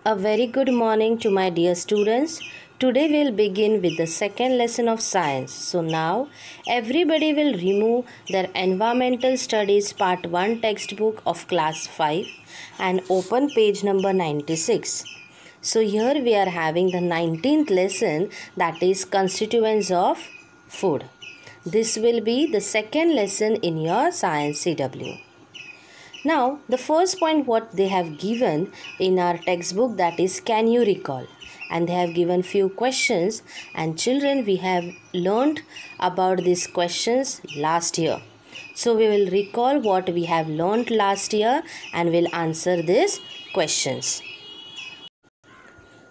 A very good morning to my dear students. Today we'll begin with the second lesson of science. So now everybody will remove their environmental studies part 1 textbook of class 5 and open page number 96. So here we are having the 19th lesson, that is constituents of food. This will be the second lesson in your science CW. Now, the first point what they have given in our textbook, that is, can you recall? And they have given few questions, and children, we have learned about these questions last year. So, we will recall what we have learned last year and will answer these questions.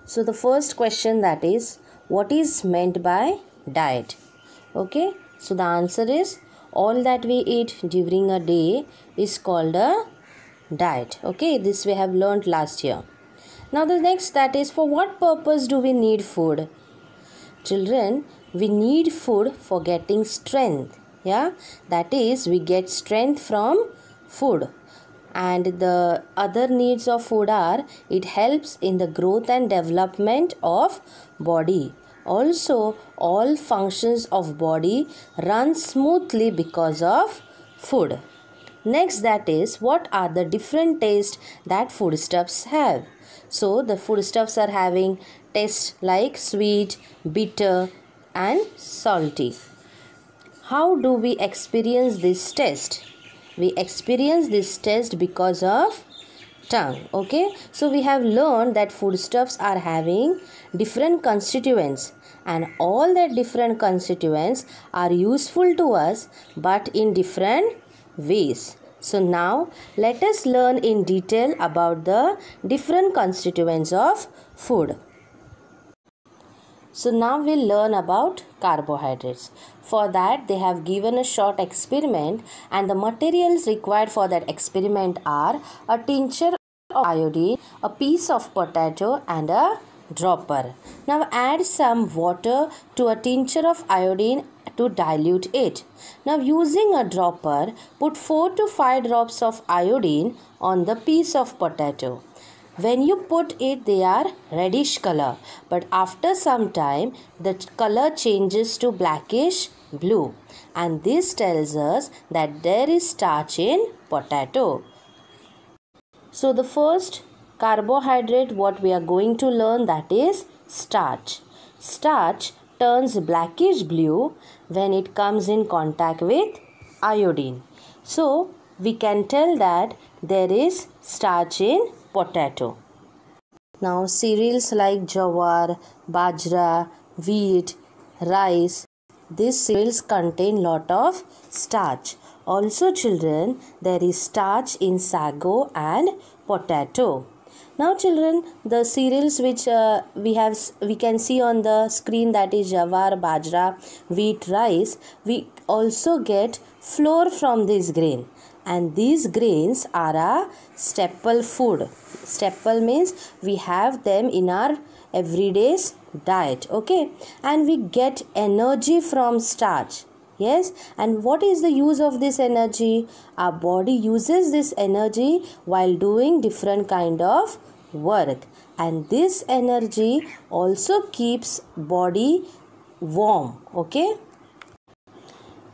So, the first question, that is, what is meant by diet? Okay, so the answer is, all that we eat during a day is called a diet. Okay, this we have learned last year. Now the next, that is, for what purpose do we need food? Children, we need food for getting strength. Yeah, that is, we get strength from food. And the other needs of food are, it helps in the growth and development of body. Also, all functions of body run smoothly because of food. Next, that is, what are the different tastes that foodstuffs have? So, the foodstuffs are having tastes like sweet, bitter and salty. How do we experience this taste? We experience this taste because of tongue. Okay, so we have learned that foodstuffs are having different constituents, and all the different constituents are useful to us but in different ways. So now let us learn in detail about the different constituents of food. So now we'll learn about carbohydrates. For that, they have given a short experiment, and the materials required for that experiment are a tincture of iodine, a piece of potato and a dropper. Now add some water to a tincture of iodine to dilute it. Now using a dropper, put 4 to 5 drops of iodine on the piece of potato. When you put it, they are reddish color, but after some time the color changes to blackish blue, and this tells us that there is starch in potato. So the first carbohydrate what we are going to learn, that is starch. Starch turns blackish blue when it comes in contact with iodine. So we can tell that there is starch in potato. Now cereals like jawar, bajra, wheat, rice, these cereals contain lot of starch. Also children, there is starch in sago and potato. Now children, the cereals which we can see on the screen, that is jawar, bajra, wheat, rice, we also get flour from this grain, and these grains are a staple food. Staple means we have them in our everyday's diet. Okay, and we get energy from starch. Yes, and what is the use of this energy? Our body uses this energy while doing different kind of work, and this energy also keeps body warm. Okay,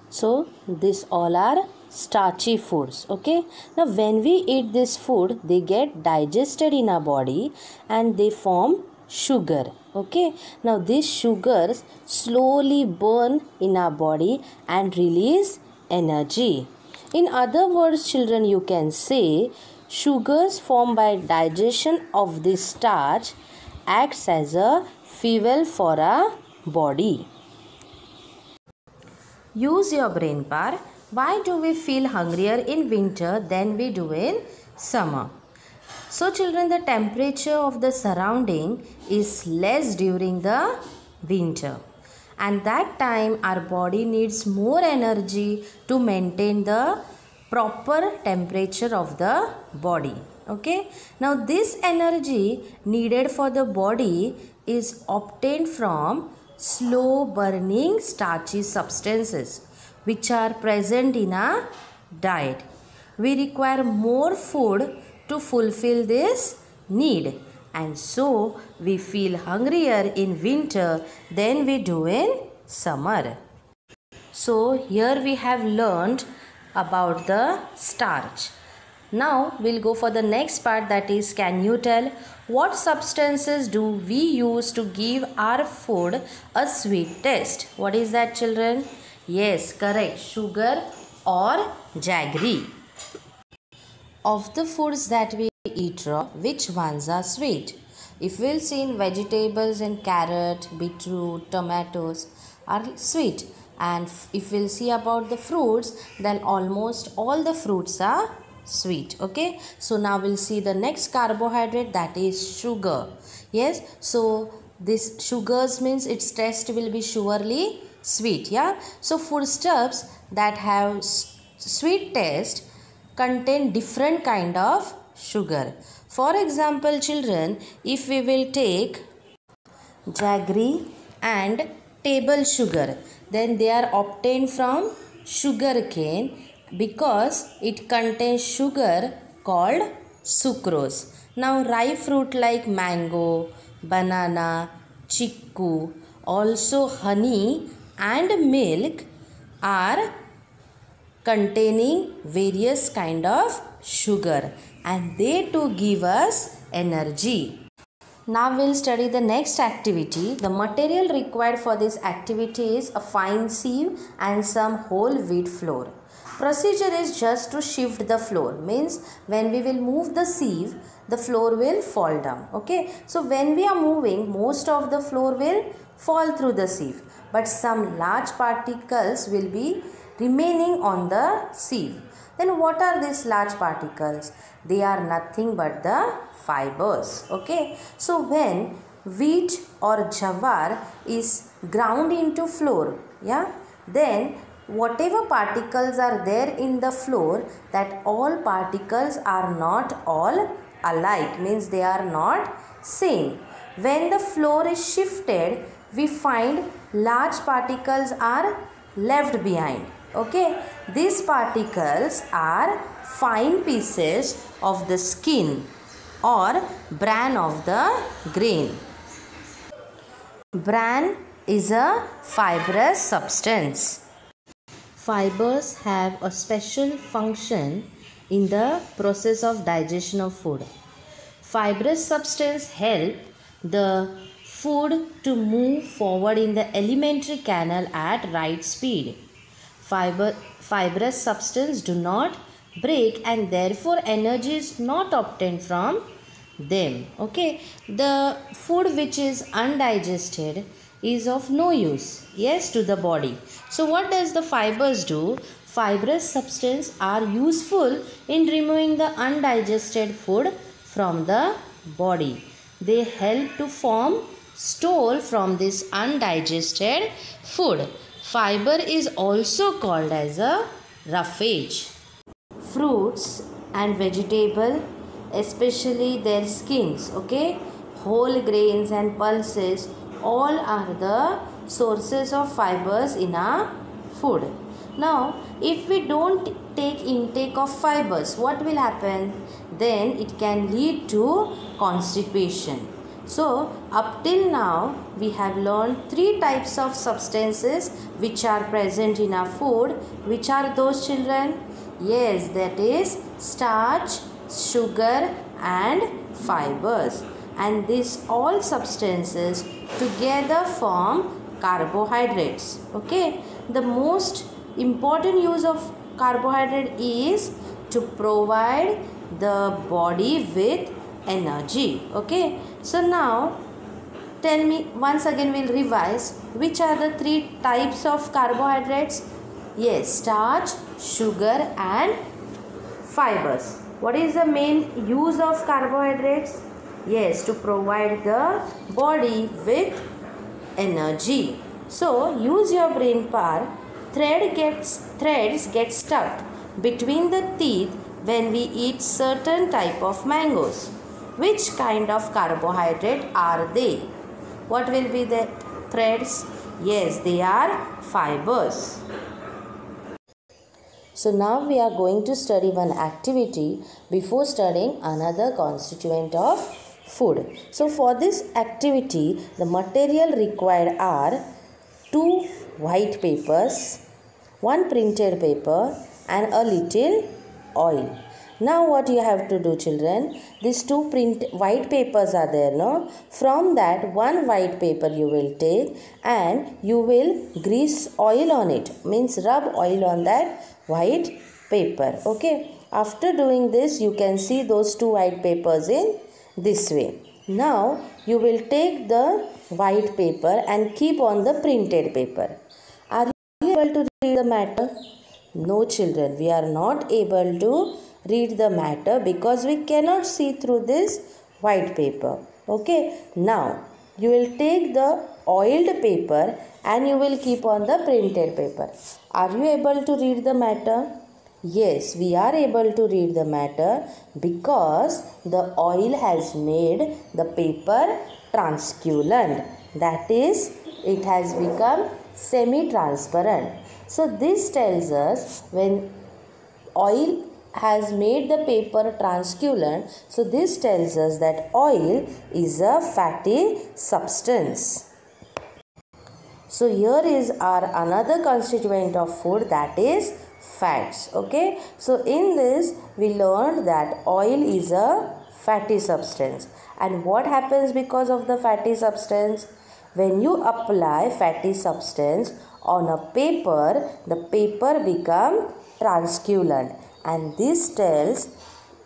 so this all are starchy foods. Okay, now when we eat this food, they get digested in our body and they form sugar. Okay, now these sugars slowly burn in our body and release energy. In other words, children, you can say sugars formed by digestion of this starch acts as a fuel for our body. Use your brain power. Why do we feel hungrier in winter than we do in summer? So children, the temperature of the surrounding is less during the winter, and that time our body needs more energy to maintain the proper temperature of the body. Okay, now this energy needed for the body is obtained from slow burning starchy substances which are present in our diet. We require more food to fulfill this need, and so we feel hungrier in winter than we do in summer. So here we have learned about the starch. Now we'll go for the next part, that is, can you tell what substances do we use to give our food a sweet taste? What is that, children? Yes, correct. Sugar or jaggery. Of the foods that we eat raw, which ones are sweet? If we'll see in vegetables and carrot, beetroot, tomatoes are sweet. And if we'll see about the fruits, then almost all the fruits are sweet. Okay, so now we'll see the next carbohydrate, that is sugar. Yes, so this sugars means its taste will be surely sweet. Yeah, so foodstuffs that have sweet taste contain different kind of sugar. For example, children, if we will take jaggery and table sugar, then they are obtained from sugar cane because it contains sugar called sucrose. Now ripe fruit like mango, banana, chiku, also honey and milk are containing various kind of sugar, and they too give us energy. Now we'll study the next activity. The material required for this activity is a fine sieve and some whole wheat flour. Procedure is just to shift the flour, means when we will move the sieve, the flour will fall down. Okay, so when we are moving, most of the flour will fall through the sieve, but some large particles will be remaining on the sieve. Then what are these large particles? They are nothing but the fibers. Okay, so when wheat or jawar is ground into flour, yeah, then whatever particles are there in the flour, that all particles are not all alike, means they are not same. When the flour is shifted, we find large particles are left behind. Okay, these particles are fine pieces of the skin or bran of the grain. Bran is a fibrous substance. Fibers have a special function in the process of digestion of food. Fibrous substance help the food to move forward in the alimentary canal at right speed. Fibrous substance do not break and therefore energy is not obtained from them. Okay, the food which is undigested is of no use, yes, to the body. So what does the fibers do? Fibrous substance are useful in removing the undigested food from the body. They help to form stool from this undigested food. Fiber is also called as a roughage. Fruits and vegetable, especially their skins, okay, whole grains and pulses, all are the sources of fibers in our food. Now, if we don't take intake of fibers, what will happen? Then it can lead to constipation. So, up till now, we have learned 3 types of substances which are present in our food. Which are those, children? Yes, that is starch, sugar and fibers. And these all substances together form carbohydrates. Okay, the most important use of carbohydrate is to provide the body with energy. Okay, so now tell me once again, we'll revise which are the 3 types of carbohydrates. Yes, starch, sugar and fibers. What is the main use of carbohydrates? Yes, to provide the body with energy. So use your brain power. Threads get stuck between the teeth when we eat certain type of mangoes. Which kind of carbohydrate are they? What will be the threads? Yes, they are fibers. So now we are going to study one activity before studying another constituent of food. So for this activity, the material required are 2 white papers, 1 printed paper and a little oil. Now what you have to do, children, these 2 white papers are there, no? From that 1 white paper you will take and you will grease oil on it, means rub oil on that white paper. Okay, after doing this you can see those 2 white papers in this way. Now you will take the white paper and keep on the printed paper. Are you able to read the matter? No, children, we are not able to read the matter because we cannot see through this white paper. Okay, now you will take the oiled paper and you will keep on the printed paper. Are you able to read the matter? Yes, we are able to read the matter because the oil has made the paper translucent. That is, it has become semi-transparent. So this tells us when oil has made the paper translucent, so this tells us that oil is a fatty substance. So here is our another constituent of food, that is fats. Okay, so in this we learned that oil is a fatty substance. And what happens because of the fatty substance? When you apply fatty substance on a paper, the paper become translucent, and this tells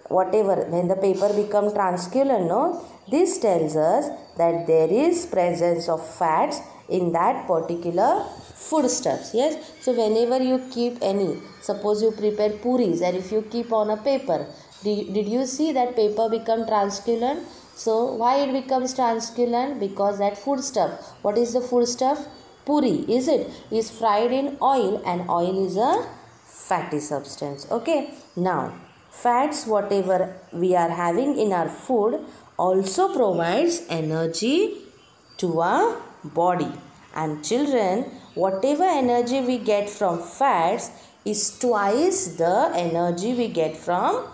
whatever, when the paper become translucent, no, this tells us that there is presence of fats in that particular foodstuffs. Yes, so whenever you keep any, suppose you prepare puris and if you keep on a paper, did you see that paper become translucent? So why it becomes translucent? Because that foodstuff, what is the foodstuff? Puri, is it? Is fried in oil, and oil is a fatty substance. Okay, now fats, whatever we are having in our food, also provides energy to our body. And children, whatever energy we get from fats is twice the energy we get from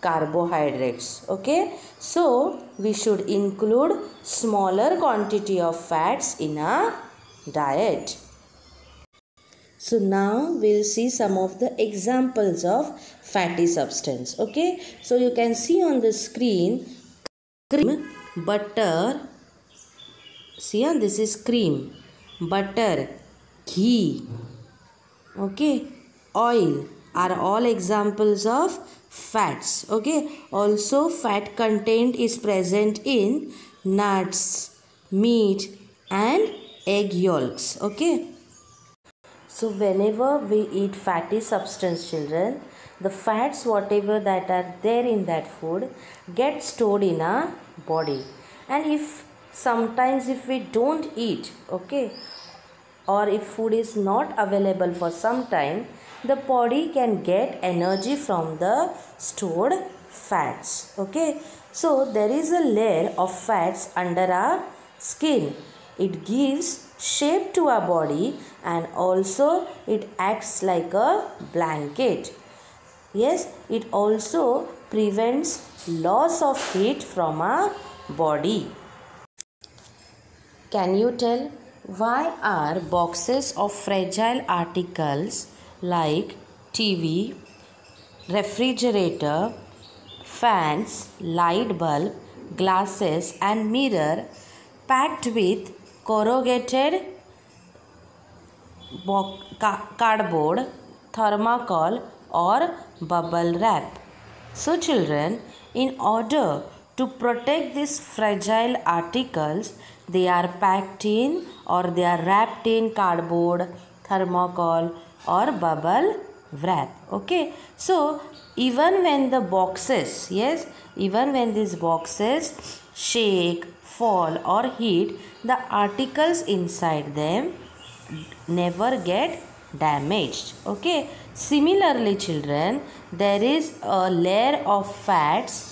carbohydrates. Okay, so we should include smaller quantity of fats in our diet. So now we'll see some of the examples of fatty substance. Okay, so you can see on the screen cream, butter. See, this is cream, butter, ghee, okay, oil are all examples of fats. Okay, also fat content is present in nuts, meat and egg yolks. Okay, so whenever we eat fatty substance, children, the fats whatever that are there in that food get stored in our body. And if sometimes if we don't eat, okay, or if food is not available for some time, the body can get energy from the stored fats. Okay, so there is a layer of fats under our skin. It gives shape to our body and also it acts like a blanket. Yes, it also prevents loss of heat from our body. Can you tell why are boxes of fragile articles like TV, refrigerator, fans, light bulb, glasses and mirror packed with corrugated cardboard, thermocol or bubble wrap? So children, in order to protect these fragile articles, they are packed in or they are wrapped in cardboard, thermocol or bubble wrap. Okay, so even when the boxes, yes, even when these boxes shake, fall or heat, the articles inside them never get damaged. Okay, similarly children, there is a layer of fats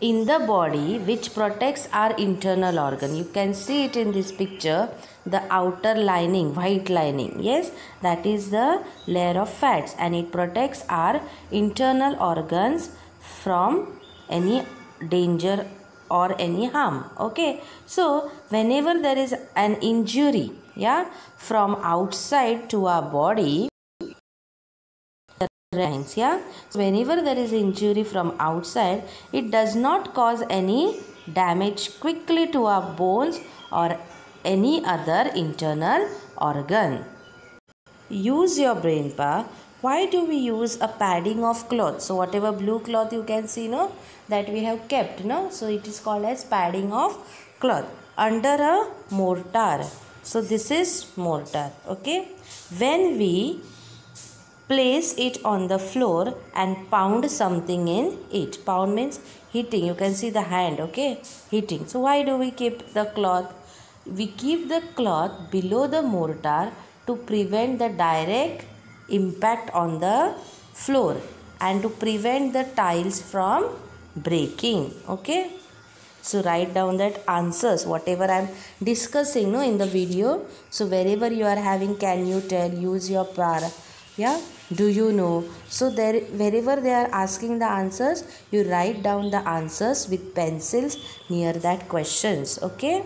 in the body which protects our internal organ. You can see it in this picture, the outer lining, white lining. Yes, that is the layer of fats and it protects our internal organs from any danger or any harm. Okay, so whenever there is an injury, yeah, from outside to our body, yeah, so whenever there is injury from outside, it does not cause any damage quickly to our bones or any other internal organ. Use your brain power. Why do we use a padding of cloth? So whatever blue cloth you can see, no, that we have kept, no, so it is called as padding of cloth under a mortar. So this is mortar. Okay, when we place it on the floor and pound something in it. Pound means hitting. You can see the hand, okay, hitting. So why do we keep the cloth? We keep the cloth below the mortar to prevent the direct impact on the floor and to prevent the tiles from breaking. Okay, so write down that answers whatever I am discussing, no, in the video. So wherever you are having, can you tell, use your power, yeah, do you know? So there, wherever they are asking the answers, you write down the answers with pencils near that questions. Okay.